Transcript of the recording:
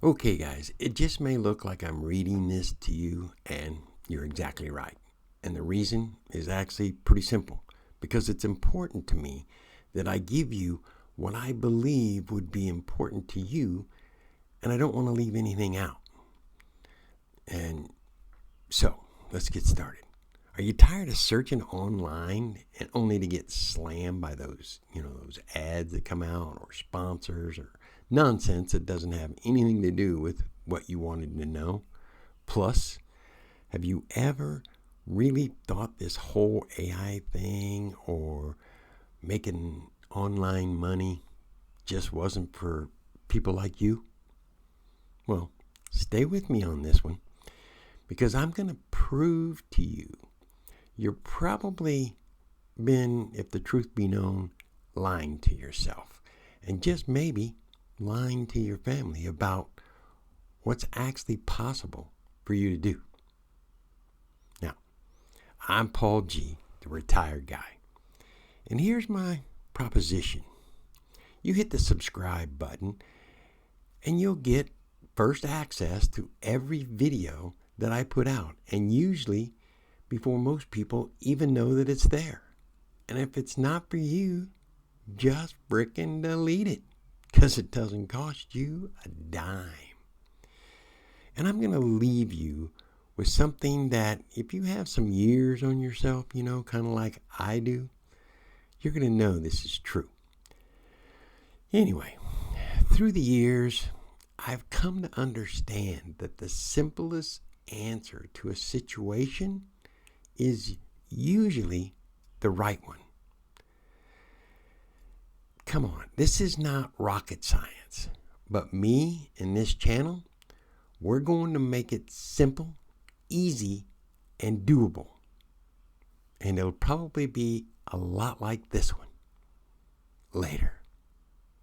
Okay, guys, it just may look like I'm reading this to you, and you're exactly right. And the reason is actually pretty simple because it's important to me that I give you what I believe would be important to you, and I don't want to leave anything out. And so, let's get started. Are you tired of searching online and only to get slammed by those ads that come out or sponsors or nonsense that doesn't have anything to do with what you wanted to know? Plus, have you ever really thought this whole AI thing or making online money just wasn't for people like you? Well, stay with me on this one because I'm going to prove to you you're probably been, if the truth be known, lying to yourself and just maybe lying to your family about what's actually possible for you to do. Now, I'm Paul G., the retired guy, and here's my proposition. You hit the subscribe button and you'll get first access to every video that I put out, and usually before most people even know that it's there. And if it's not for you, just frickin' delete it because it doesn't cost you a dime. And I'm going to leave you with something that if you have some years on yourself, kind of like I do, you're going to know this is true. Anyway, through the years, I've come to understand that the simplest answer to a situation is usually the right one. Come on, this is not rocket science, but me and this channel, we're going to make it simple, easy, and doable. And it'll probably be a lot like this one. Later.